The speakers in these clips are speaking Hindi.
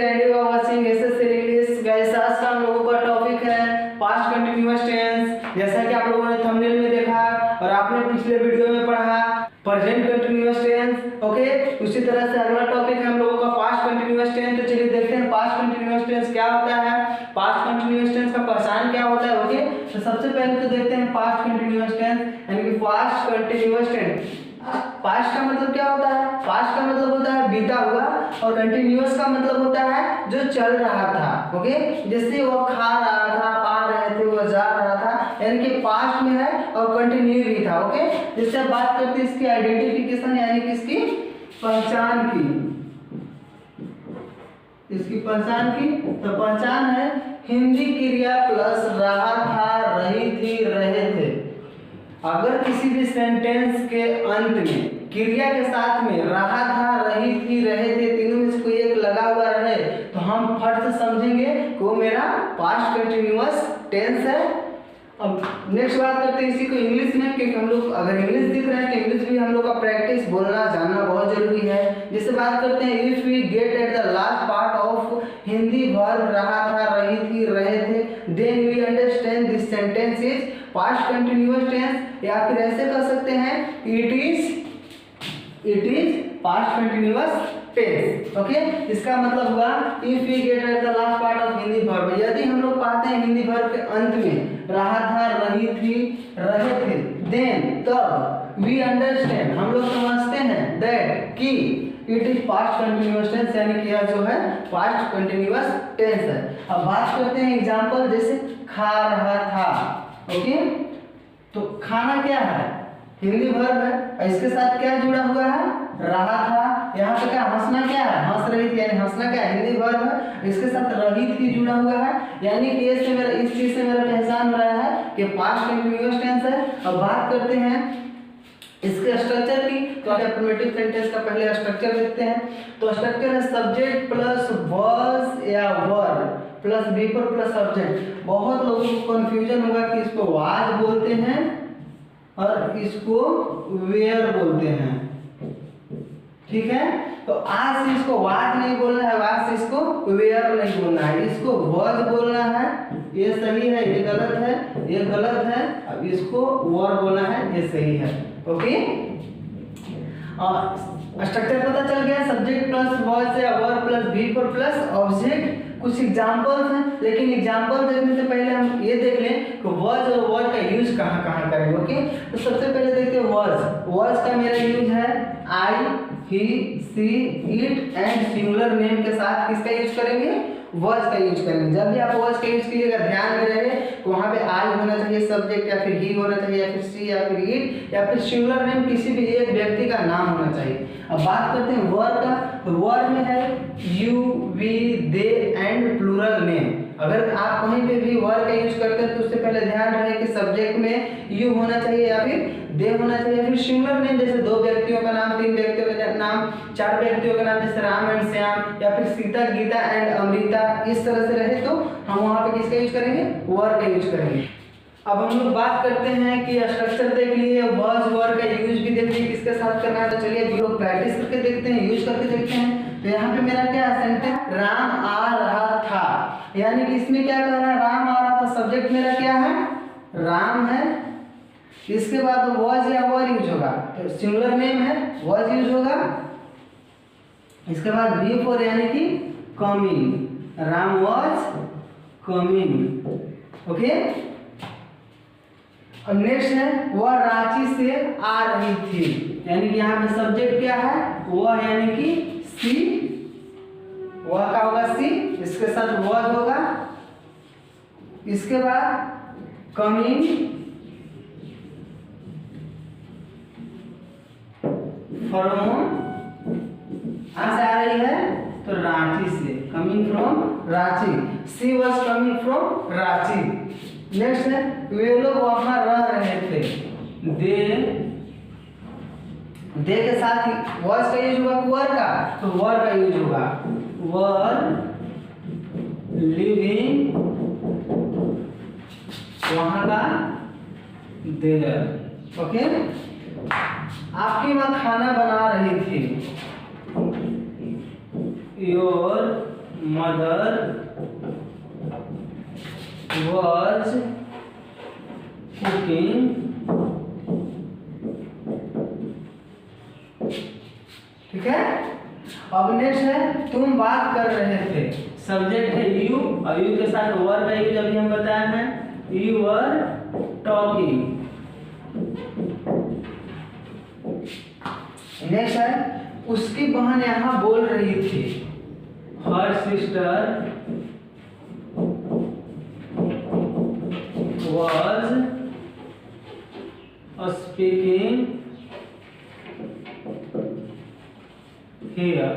And you are watching SSC English. Guys आज का हम लोगों का टॉपिक है पास्ट कंटीन्यूअस टेंस। जैसा कि आप लोगों ने थंबनेल में देखा और आपने पिछले वीडियो में पढ़ा प्रेजेंट कंटीन्यूअस टेंस। ओके, उसी तरह से अगला टॉपिक है हम लोगों का पास्ट कंटीन्यूअस टेंस। तो चलिए देखते हैं पास्ट कंटीन्यूअस टेंस क्या होता है, पास्ट कंटीन्यूअस टेंस का पहचान क्या होता है। ओके, तो सबसे पहले तो देखते हैं पास्ट कंटीन्यूअस टेंस यानी कि पास्ट कंटीन्यूअस टेंस। पास्ट का मतलब क्या होता है? पास्ट का मतलब होता है बीता हुआ और कंटीन्यूअस का मतलब होता है जो चल रहा था। ओके, जैसे वो खा रहा था, पा रहे थे, वो जा रहा था, यानी कि पास्ट में है और कंटिन्यू भी था। ओके, जैसे अब बात करते हैं इसकी आइडेंटिफिकेशन यानी कि इसकी पहचान की, इसकी पहचान की तो पहचान है हिंदी क्रिया प्लस रहा था, रही थी, रहे थे। अगर किसी भी सेंटेंस के अंत में क्रिया के साथ में रहा था, रही थी, रहे थे तीनों में से कोई एक लगा हुआ रहे तो हम फट से समझेंगे कि वो मेरा पास्ट कंटीन्यूअस टेंस है। अब नेक्स्ट बात करते हैं इसी को इंग्लिश में, क्योंकि हम लोग अगर इंग्लिश दिख रहे हैं तो इंग्लिश भी हम लोग का प्रैक्टिस बोलना जानना बहुत जरूरी है। जैसे बात करते हैं if we get at the last part of Hindi verb रहा था, रही थी, रहे थे, then we understand this sentence is past continuous tense. या फिर ऐसे कर सकते हैं it is past continuous tense. Okay, इसका मतलब हुआ if we get at the last part of Hindi verb, यदि हम लोग पाते हैं हिंदी वर्ब के अंत में रहा था, रही थी, रहे थे, देन तब वी अंडरस्टैंड हम लोग समझते हैं दैट कि it is past continuous tense यानी कि यह जो है पास्ट कंटीन्यूअस टेंस है। अब बात करते हैं एग्जांपल, जैसे खा रहा था। ओके, तो खाना क्या है? हिंदी वर्ब है, इसके साथ क्या जुड़ा हुआ है? रहा था। यहाँ पे क्या हंसना क्या है? हंस रही थी, यानी हंसना क्या है? हिंदी वर्ब है, इसके साथ रही थी जुड़ा हुआ है, यानी कि ये से मेरा इस चीज से मेरा पहचान हो रहा है कि पास्ट कंटीन्यूअस टेंस है। अब बात करते हैं इसके स्ट्रक्चर की, तो अफर्मेटिव सेंटेंस का पहले स्ट्रक्चर देखते हैं। तो स्ट्रक्चर है सब्जेक्ट प्लस वर्ब या वर्ब प्लस वीपर प्लस सब्जेक्ट। बहुत लोगों को कंफ्यूजन होगा कि इसको वाज बोलते हैं और इसको वेयर बोलते हैं। ठीक है, तो आज से इसको वाज नहीं बोलना है, वाज से इसको वेयर नहीं बोलना है, इसको वर्ब बोलना है। ये सही है, ये गलत है, ये गलत है। अब इसको वर्ब बोलना है, ये सही है। ओके, और स्ट्रक्चर पता चल गया, सब्जेक्ट प्लस वर्ब या वर्ब प्लस वीपर प्लस ऑब्जेक्ट। कुछ एग्जांपल्स हैं, लेकिन एग्जांपल देखने से पहले हम ये देख लें कि वर्ड्स और वर्ड का यूज कहाँ कहाँ करेंगे। ओके, तो सबसे पहले देखते हैं वर्ड्स। वर्ड्स का मेरा यूज है आई, ही, सी, इट एंड सिंगुलर नेम के साथ किसका यूज करेंगे? वर्ड्स का यूज करेंगे। जब भी आप वर्ड्स का यूज कीजिएगा ध्यान में रहे तो वहाँ पे आई होना चाहिए सब्जेक्ट, या फिर ही होना चाहिए, या फिर सी, या फिर इट, या फिर सिंगुलर नेम किसी भी एक व्यक्ति का नाम होना चाहिए। अब बात करते हैं वर्ड का, तो वर्ड में है you, we, they and plural name. अगर आप कहीं पे भी वर्ड का यूज करते हैं तो उससे पहले ध्यान रहे कि सब्जेक्ट में यू होना चाहिए या फिर दे होना चाहिए। फिर सिंगुलर नेम जैसे दो व्यक्तियों का नाम, तीन व्यक्तियों का नाम, चार व्यक्तियों का नाम, जैसे राम एंड श्याम, या फिर सीता, गीता एंड अमृता, इस तरह से रहे तो हम वहाँ पे किसका यूज करेंगे? वर्ड का यूज करेंगे। अब हम लोग बात करते हैं कि स्ट्रक्चर देख लिए, वर्ड्स वर्ड का यूज भी देख लिए किसके साथ करना है। तो चलिए हम लोग प्रैक्टिस करके देखते हैं, यूज करके देखते हैं। तो यहाँ पे मेरा क्या है सेंटेंस, राम आ रहा था, यानी कि इसमें क्या कह रहा है? राम आ रहा था, सब्जेक्ट मेरा क्या है? राम है। इसके बाद वॉज या वर यूज होगा, तो सिंगुलर नेम है, वॉज यूज होगा। इसके बाद बी फॉर यानी कि coming, Ram was coming. Okay, और नेक्स्ट है वह रांची से आ रही थी, यानी कि यहाँ पे सब्जेक्ट क्या है? वह यानी कि सी, वह का होगा सी, इसके साथ वॉज होगा। इसके बाद कमिंग फ्रॉम, कहाँ से आ रही है? तो रांची से, coming from Ranchi, she was coming from Ranchi. Next है वे लोग वहां रह रहे थे, दे के साथ ही वॉज का यूज होगा, वर का, तो वर का यूज होगा, वर लिविंग, वहां का देयर। ओके, आपकी माँ खाना बना रही थी, योर मदर was cooking ठीक है। अब नेक्स्ट है तुम बात कर रहे थे, सब्जेक्ट है यू और यू के साथ वर्ब है यूज, अभी हम बताए हैं यू वर टॉकिंग। नेक्स्ट है उसकी बहन यहाँ बोल रही थी, her sister was speaking here।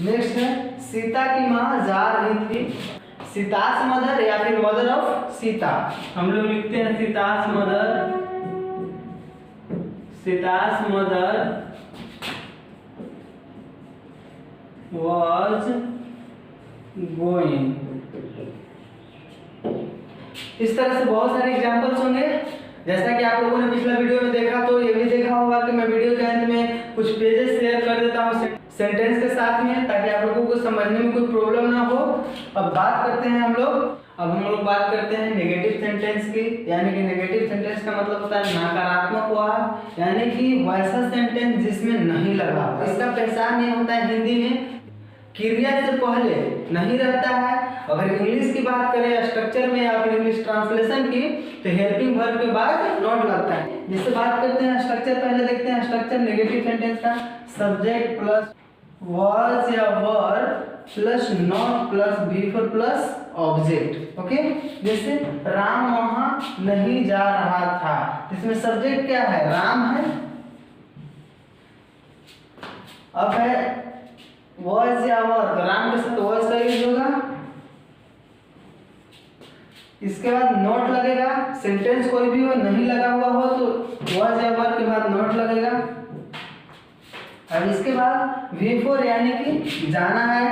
Next है सीता की माँ जा रही थी, सीतास मदर या फिर मदर ऑफ सीता, हम लोग लिखते हैं सीतास मदर, सीतास मदर was going। इस तरह से बहुत सारे एग्जांपल्स होंगे, जैसा कि आप लोगों ने पिछला वीडियो में देखा, तो ये भी देखा होगा कि मैं वीडियो के अंत में कुछ पेजेस शेयर कर देता हूँ सेंटेंस के साथ में, ताकि आप लोगों को समझने में कोई प्रॉब्लम ना हो। अब बात करते हैं हम लोग बात करते हैं नेगेटिव सेंटेंस की, यानी कि नेगेटिव सेंटेंस का मतलब होता है नकारात्मक वाक्य, यानी कि वैसा सेंटेंस जिसमें नहीं लगा। इसका पहचान ये होता है हिंदी में क्रिया से पहले नहीं रहता है। अगर इंग्लिश की बात करें स्ट्रक्चर में या फिर इंग्लिश ट्रांसलेशन की, तो हेल्पिंग वर्ब के बाद नॉट लगता है। जिससे बात करते हैं स्ट्रक्चर, पहले देखते हैं स्ट्रक्चर नेगेटिव सेंटेंस का, सब्जेक्ट प्लस was या वर plus not plus before plus object. Okay, जैसे राम वहां नहीं जा रहा था, इसमें सब्जेक्ट क्या है, राम है। अब है was या वर, तो राम के साथ was का यूज होगा, इसके बाद नॉट लगेगा। सेंटेंस कोई भी हो नहीं लगा हुआ हो तो was या वर के बाद नॉट लगेगा। अब इसके बाद बिफोर यानी कि जाना है,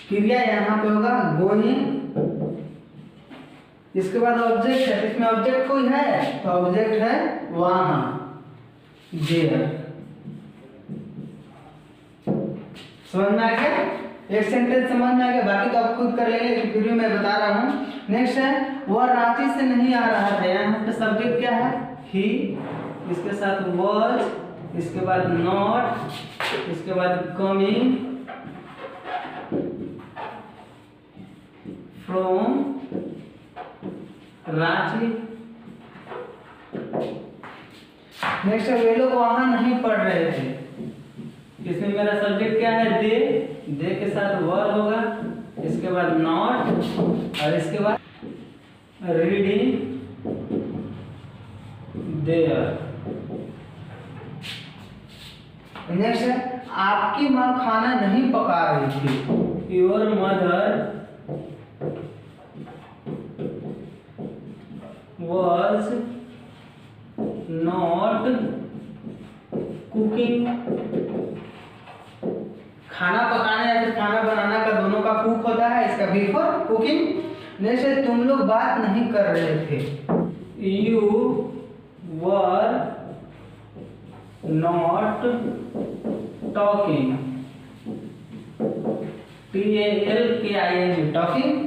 क्रिया यहाँ पे होगा गोइंग। इसके बाद ऑब्जेक्ट है, इसमें ऑब्जेक्ट कोई है तो ऑब्जेक्ट है वहां, देयर। समझ में आ गया? एक सेंटेंस समझ में आ गया, बाकी तो आप खुद कर लेंगे, फिर भी मैं बता रहा हूँ। नेक्स्ट है वह रांची से नहीं आ रहा था, यहाँ पे सब्जेक्ट क्या है, ही, इसके साथ was, इसके बाद नॉट, इसके बाद कमिंग फ्रॉम रांची। नेक्स्ट है वे लोग वहां नहीं पढ़ रहे थे, इसमें मेरा सब्जेक्ट क्या है, दे के साथ वर्ब होगा, इसके बाद नॉट और इसके बाद रीडिंग देयर। नेक्स्ट है आपकी माँ खाना नहीं पका रही थी, your mother was not cooking। खाना पकाना या फिर खाना बनाना का दोनों का कुक होता है, इसका बिफोर कुकिंग। नेक्स्ट है तुम लोग बात नहीं कर रहे थे, you were not talking, TALKING talking.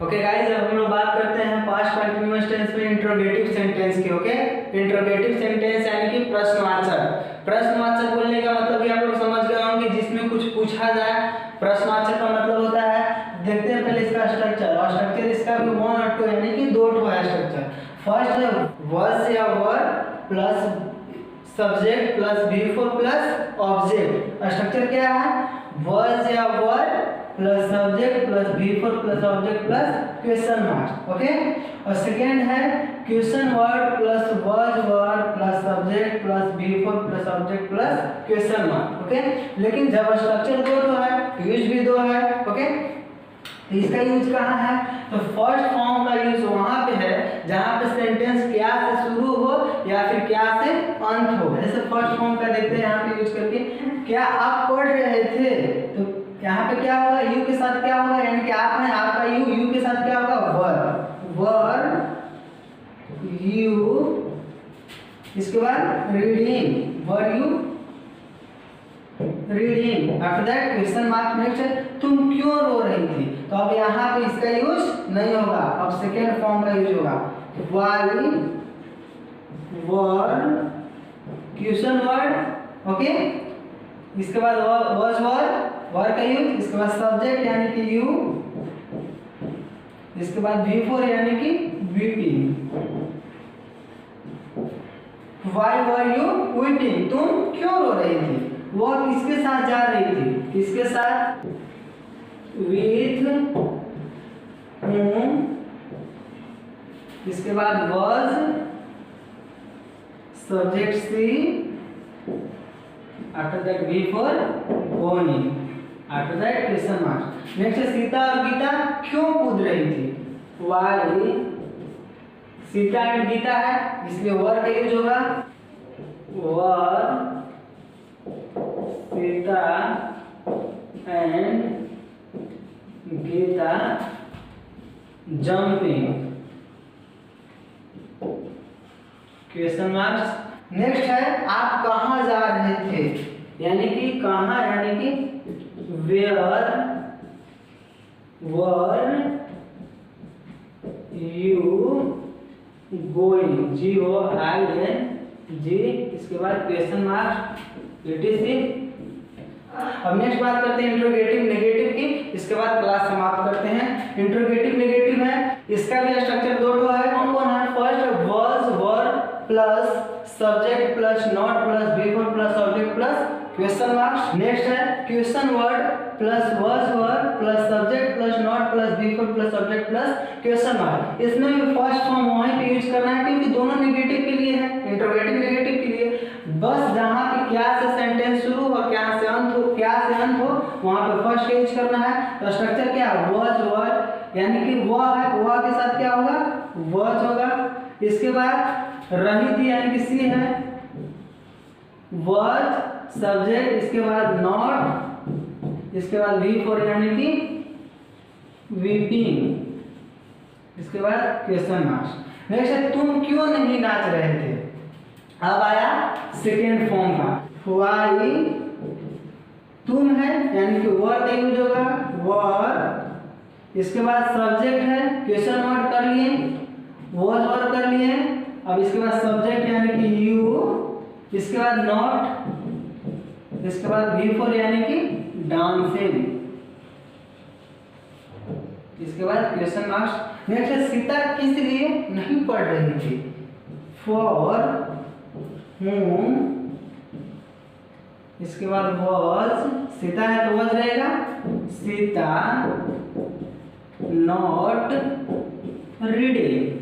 Okay guys, अब हम लोग बात करते हैं पास्ट कंटीन्यूअस टेंस में इंट्रोगेटिव सेंटेंस की। ओके, इंट्रोगेटिव सेंटेंस यानी कि प्रश्नवाचक। प्रश्नवाचक बोलने का मतलब भी आप लोग समझ गए होंगे, जिसमें कुछ पूछा जाए। प्रश्नवाचक का मतलब होता है, देखते हैं पहले इसका स्ट्रक्चर, और स्ट्रक्चर इसका भी 1 और 2 यानी कि 2 है स्ट्रक्चर। फर्स्ट है was या वर plus subject plus before plus object. Structure क्या है, was या वर plus subject plus before plus object plus question mark. Okay, और सेकेंड है question word plus was word plus subject plus before plus object plus question mark. Okay, लेकिन जब स्ट्रक्चर 2 है, यूज भी 2 है। ओके, इसका यूज कहाँ है, तो फर्स्ट फॉर्म का यूज वहां पे है जहां पे सेंटेंस क्या से शुरू हो या फिर क्या से अंत हो। जैसे फर्स्ट फॉर्म का देखते हैं यहाँ पे यूज करके, क्या आप पढ़ रहे थे, तो यहाँ पे क्या होगा, यू के साथ क्या होगा, यानी कि आप हैं, आपका यू के साथ क्या होगा, वर यू, इसके बाद reading were you reading. After that question mark. Next है तुम क्यों रो रही थी। तो अब यहाँ पे इसका यूज नहीं होगा, अब सेकेंड फॉर्म का यूज होगा। Why were question word, okay. इसके बाद वॉज वर का यूज। इसके बाद सब्जेक्ट यानी कि यू। इसके बाद बिफोर यानी कि weeping. Why were you weeping, तुम क्यों रो रही थी। वह किसके साथ जा रही थी, किसके साथ, विथ whom। इसके बाद was subject she. After that before going। After that question mark. Next Sita और गीता क्यों कूद रही थी। वाई सीता एंड गीता है, इसलिए वर का यूज होगा। Were Sita and Gita jumping. Question marks. Next है आप कहाँ जा रहे थे, यानी कि कहाँ यानी कि where were you going. GOING। इसके बाद क्वेश्चन मार्क्स ETC। अब नेक्स्ट बात करते हैं इंट्रोगेटिव नेगेटिव की, इसके बाद क्लास समाप्त करते हैं। इंट्रोगेटिव नेगेटिव है, इसका भी स्ट्रक्चर दो ठो है। कौन कौन है। First was were plus subject plus not plus before plus subject plus question marks. Next है question word plus was were plus subject plus not plus before plus subject plus question mark. इसमें भी फर्स्ट फॉर्म वहीं पे यूज करना है क्योंकि दोनों नेगेटिव के लिए है, इंट्रोगेटिव नेगेटिव के लिए। बस जहाँ पे क्या से सेंटेंस शुरू और क्या से अंत हो वहाँ पे फर्स्ट का यूज करना है। तो स्ट्रक्चर क्या है, was वर यानी कि वह है, वह के साथ क्या होगा, was होगा। इसके बाद रही थी यानी कि सी है, was सब्जेक्ट। इसके बाद नॉट। इसके बाद बिफोर यानी कि वीपिंग। इसके बाद क्वेश्चन मार्क्स। नेक्स्ट है तुम क्यों नहीं नाच रहे थे। अब आया सेकेंड फॉर्म का। वाई तुम है यानी कि वर का यूज होगा, वर। इसके बाद सब्जेक्ट है, क्वेश्चन वर्ड कर लिए, was वर्ड कर लिए। अब इसके बाद सब्जेक्ट यानी कि यू। इसके बाद नॉट। इसके बाद बिफोर यानी कि डांसिंग। इसके बाद क्वेश्चन मार्क्स। नेक्स्ट है सीता किस लिए नहीं पढ़ रही थी। For whom। इसके बाद was सीता है तो was रहेगा, Sita not reading.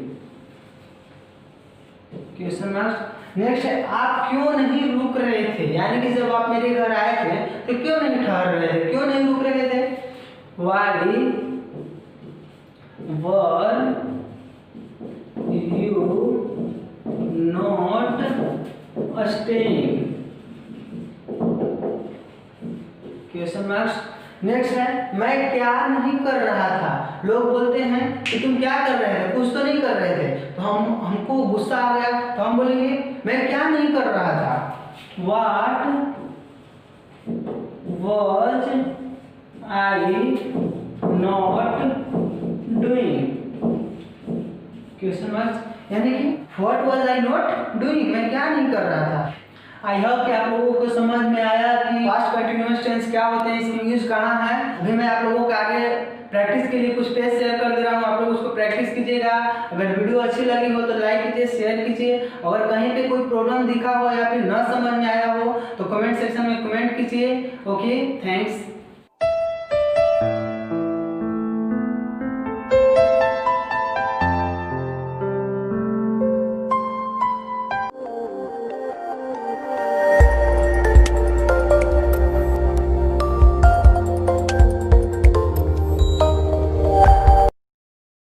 Question marks. Next है आप क्यों नहीं रुक रहे थे, यानी कि जब आप मेरे घर आए थे तो क्यों नहीं ठहर रहे थे, क्यों नहीं रुक रहे थे। Why were you not staying. Question marks. Next है मैं क्या नहीं कर रहा था। लोग बोलते हैं कि तुम क्या कर रहे थे, कुछ तो नहीं कर रहे थे, तो हमको गुस्सा आ गया तो हम बोलेंगे मैं क्या नहीं कर रहा था। What was I not doing। Question marks. यानी कि What was I not doing, मैं क्या नहीं कर रहा था। आई होप कि आप लोगों को समझ में आया कि पास्ट कंटिन्यूअस टेंस क्या होते हैं, इसकी यूज कहाँ है। अभी मैं आप लोगों को आगे प्रैक्टिस के लिए कुछ पेज शेयर कर दे रहा हूँ, आप लोग उसको प्रैक्टिस कीजिएगा। अगर वीडियो अच्छी लगी हो तो लाइक कीजिए, शेयर कीजिए। अगर कहीं पे कोई प्रॉब्लम दिखा हो या फिर न समझ में आया हो तो कमेंट सेक्शन में कमेंट कीजिए। Okay, thanks.